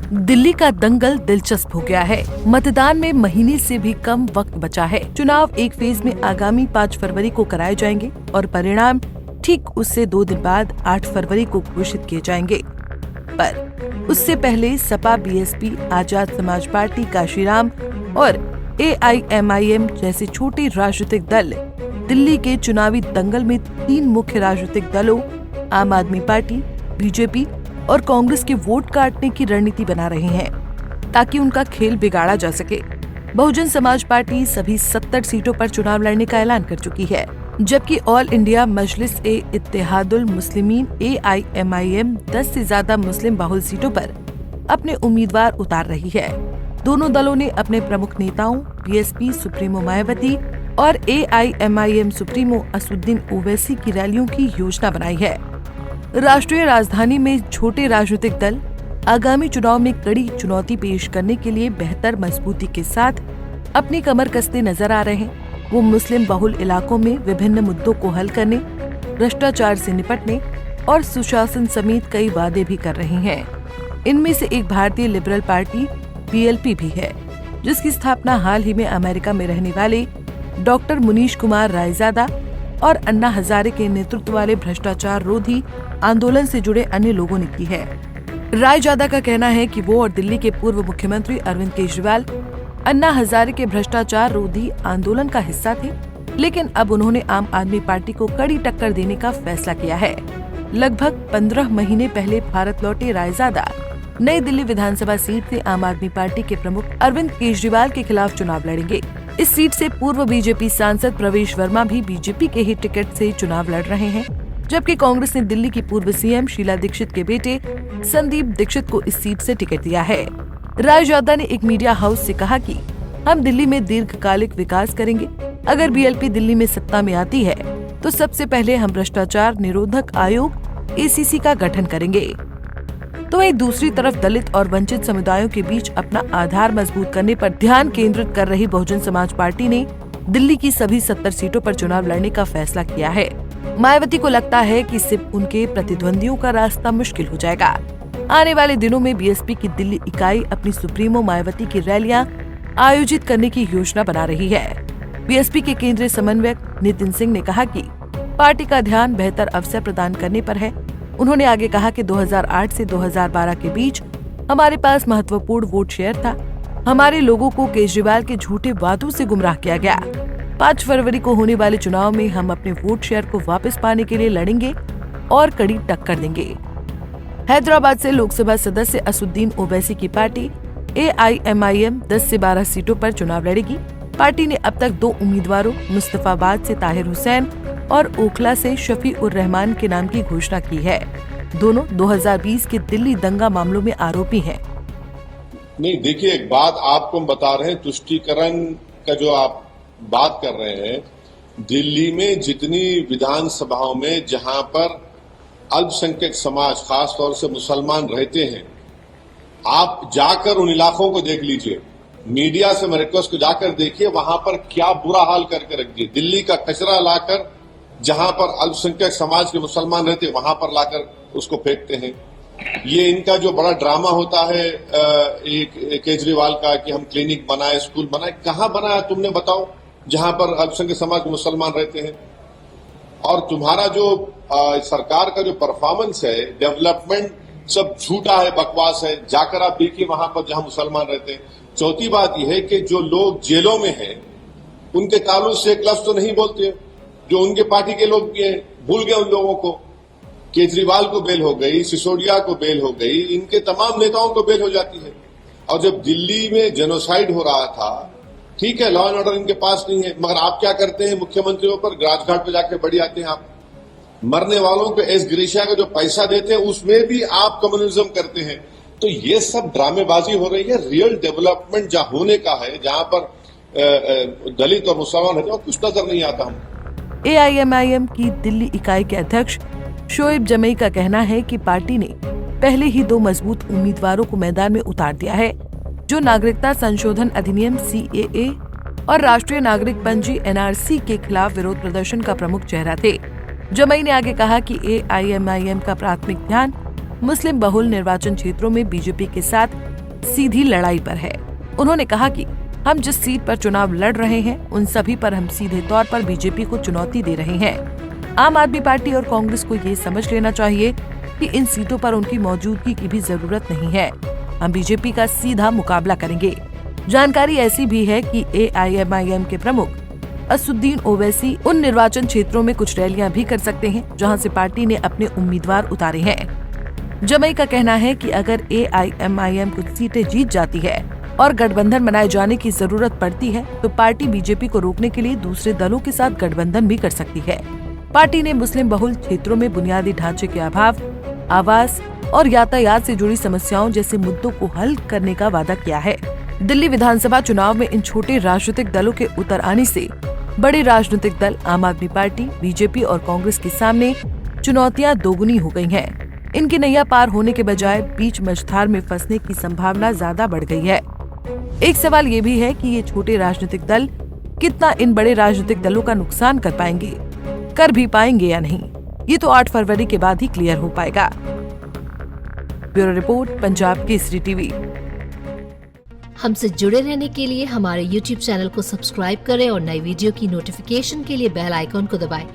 दिल्ली का दंगल दिलचस्प हो गया है। मतदान में महीने से भी कम वक्त बचा है। चुनाव एक फेज में आगामी 5 फरवरी को कराए जाएंगे और परिणाम ठीक उससे 2 दिन बाद 8 फरवरी को घोषित किए जाएंगे। पर उससे पहले सपा, बीएसपी, आजाद समाज पार्टी, काशीराम और AIMIM जैसे छोटे राजनीतिक दल दिल्ली के चुनावी दंगल में 3 मुख्य राजनीतिक दलों आम आदमी पार्टी, बीजेपी और कांग्रेस के वोट काटने की रणनीति बना रहे हैं ताकि उनका खेल बिगाड़ा जा सके। बहुजन समाज पार्टी सभी 70 सीटों पर चुनाव लड़ने का ऐलान कर चुकी है, जबकि ऑल इंडिया मजलिस-ए-इत्तेहादुल मुस्लिमीन AIMIM 10 से ज्यादा मुस्लिम बहुल सीटों पर अपने उम्मीदवार उतार रही है। दोनों दलों ने अपने प्रमुख नेताओं बीएसपी सुप्रीमो मायावती और AIMIM सुप्रीमो असदुद्दीन ओवैसी की रैलियों की योजना बनाई है। राष्ट्रीय राजधानी में छोटे राजनीतिक दल आगामी चुनाव में कड़ी चुनौती पेश करने के लिए बेहतर मजबूती के साथ अपनी कमर कसते नजर आ रहे हैं। वो मुस्लिम बहुल इलाकों में विभिन्न मुद्दों को हल करने, भ्रष्टाचार से निपटने और सुशासन समेत कई वादे भी कर रहे हैं। इनमें से एक भारतीय लिबरल पार्टी BLP भी है, जिसकी स्थापना हाल ही में अमेरिका में रहने वाले डॉक्टर मुनीश कुमार रायजादा और अन्ना हजारे के नेतृत्व वाले भ्रष्टाचार रोधी आंदोलन से जुड़े अन्य लोगों ने की है। रायजादा का कहना है कि वो और दिल्ली के पूर्व मुख्यमंत्री अरविंद केजरीवाल अन्ना हजारे के भ्रष्टाचार रोधी आंदोलन का हिस्सा थे, लेकिन अब उन्होंने आम आदमी पार्टी को कड़ी टक्कर देने का फैसला किया है। लगभग 15 महीने पहले भारत लौटे रायजादा नई दिल्ली विधानसभा सीट से आम आदमी पार्टी के प्रमुख अरविंद केजरीवाल के खिलाफ चुनाव लड़ेंगे। इस सीट से पूर्व बीजेपी सांसद प्रवेश वर्मा भी बीजेपी के ही टिकट से चुनाव लड़ रहे हैं, जबकि कांग्रेस ने दिल्ली की पूर्व CM शीला दीक्षित के बेटे संदीप दीक्षित को इस सीट से टिकट दिया है। रायजादा ने एक मीडिया हाउस से कहा कि हम दिल्ली में दीर्घकालिक विकास करेंगे। अगर BLP दिल्ली में सत्ता में आती है तो सबसे पहले हम भ्रष्टाचार निरोधक आयोग ACC का गठन करेंगे। तो वहीं दूसरी तरफ दलित और वंचित समुदायों के बीच अपना आधार मजबूत करने पर ध्यान केंद्रित कर रही बहुजन समाज पार्टी ने दिल्ली की सभी 70 सीटों पर चुनाव लड़ने का फैसला किया है। मायावती को लगता है कि इससे उनके प्रतिद्वंदियों का रास्ता मुश्किल हो जाएगा। आने वाले दिनों में BSP की दिल्ली इकाई अपनी सुप्रीमो मायावती की रैलियां आयोजित करने की योजना बना रही है। BSP के केंद्रीय समन्वयक नितिन सिंह ने कहा कि पार्टी का ध्यान बेहतर अवसर प्रदान करने पर है। उन्होंने आगे कहा कि 2008 से 2012 के बीच हमारे पास महत्वपूर्ण वोट शेयर था। हमारे लोगों को केजरीवाल के झूठे वादों से गुमराह किया गया। 5 फरवरी को होने वाले चुनाव में हम अपने वोट शेयर को वापस पाने के लिए लड़ेंगे और कड़ी टक्कर देंगे। हैदराबाद से लोकसभा सदस्य असदुद्दीन ओवैसी की पार्टी AIMIM 10 से 12 सीटों पर चुनाव लड़ेगी। पार्टी ने अब तक 2 उम्मीदवारों मुस्तफाबाद से ताहिर हुसैन और ओखला से शफी-उर-रहमान के नाम की घोषणा की है। दोनों 2020 के दिल्ली दंगा मामलों में आरोपी हैं। नहीं, देखिए, एक बात आपको हम बता रहे हैं, तुष्टीकरण का जो आप बात कर रहे हैं, दिल्ली में जितनी विधानसभाओं में जहां पर अल्पसंख्यक समाज, खास तौर से मुसलमान रहते हैं, आप जाकर उन इलाकों को देख लीजिए। मीडिया से मैं रिक्वेस्ट को जाकर देखिए, वहां पर क्या बुरा हाल करके रख दिए। दिल्ली का कचरा लाकर जहां पर अल्पसंख्यक समाज के मुसलमान रहते हैं वहां पर लाकर उसको फेंकते हैं। ये इनका जो बड़ा ड्रामा होता है केजरीवाल का कि हम क्लिनिक बनाए, स्कूल बनाए, कहां बनाया तुमने बताओ, जहां पर अल्पसंख्यक समाज के मुसलमान रहते हैं। और तुम्हारा जो सरकार का जो परफॉर्मेंस है, डेवलपमेंट सब झूठा है, बकवास है। जाकर आप देखिए वहां पर जहां मुसलमान रहते हैं। चौथी बात यह है कि जो लोग जेलों में हैं उनके ताल्लुक से एक लफ्ज तो नहीं बोलते। जो उनके पार्टी के लोग भी हैं, भूल गए उन लोगों को। केजरीवाल को बेल हो गई, सिसोदिया को बेल हो गई, इनके तमाम नेताओं को बेल हो जाती है। और जब दिल्ली में जेनोसाइड हो रहा था, ठीक है, लॉ एंड ऑर्डर इनके पास नहीं है, मगर आप क्या करते हैं, मुख्यमंत्रियों पर राजघाट पे जाके बड़ी आते हैं। आप मरने वालों को एस ग्रीशिया का जो पैसा देते हैं उसमें भी आप कम्युनिज्म करते हैं। तो ये सब ड्रामेबाजी हो रही है। रियल डेवलपमेंट जहां होने का है, जहां पर दलित और मुसलमान रहते हैं, कुछ नजर नहीं आता। हम AIMIM की दिल्ली इकाई के अध्यक्ष शोएब जमई का कहना है कि पार्टी ने पहले ही 2 मजबूत उम्मीदवारों को मैदान में उतार दिया है, जो नागरिकता संशोधन अधिनियम CAA और राष्ट्रीय नागरिक पंजी NRC के खिलाफ विरोध प्रदर्शन का प्रमुख चेहरा थे। जमई ने आगे कहा कि AIMIM का प्राथमिक ध्यान मुस्लिम बहुल निर्वाचन क्षेत्रों में बीजेपी के साथ सीधी लड़ाई पर है। उन्होंने कहा कि हम जिस सीट पर चुनाव लड़ रहे हैं उन सभी पर हम सीधे तौर पर बीजेपी को चुनौती दे रहे हैं। आम आदमी पार्टी और कांग्रेस को ये समझ लेना चाहिए कि इन सीटों पर उनकी मौजूदगी की भी जरूरत नहीं है। हम बीजेपी का सीधा मुकाबला करेंगे। जानकारी ऐसी भी है कि AIMIM के प्रमुख असुद्दीन ओवैसी उन निर्वाचन क्षेत्रों में कुछ रैलियां भी कर सकते हैं जहां से पार्टी ने अपने उम्मीदवार उतारे हैं। जमई का कहना है कि अगर AIMIM कुछ सीटें जीत जाती है और गठबंधन बनाए जाने की जरूरत पड़ती है तो पार्टी बीजेपी को रोकने के लिए दूसरे दलों के साथ गठबंधन भी कर सकती है। पार्टी ने मुस्लिम बहुल क्षेत्रों में बुनियादी ढांचे के अभाव, आवास और यातायात से जुड़ी समस्याओं जैसे मुद्दों को हल करने का वादा किया है। दिल्ली विधानसभा चुनाव में इन छोटे राजनीतिक दलों के उतर आने से बड़े राजनीतिक दल आम आदमी पार्टी, बीजेपी और कांग्रेस के सामने चुनौतियां दोगुनी हो गई हैं। इनकी नैया पार होने के बजाय बीच मझधार में फंसने की संभावना ज्यादा बढ़ गई है। एक सवाल ये भी है कि ये छोटे राजनीतिक दल कितना इन बड़े राजनीतिक दलों का नुकसान कर भी पाएंगे या नहीं, ये तो 8 फरवरी के बाद ही क्लियर हो पाएगा। Bureau report, Punjab Kesari TV. हमसे जुड़े रहने के लिए हमारे YouTube चैनल को सब्सक्राइब करें और नई वीडियो की नोटिफिकेशन के लिए बेल आइकॉन को दबाएं।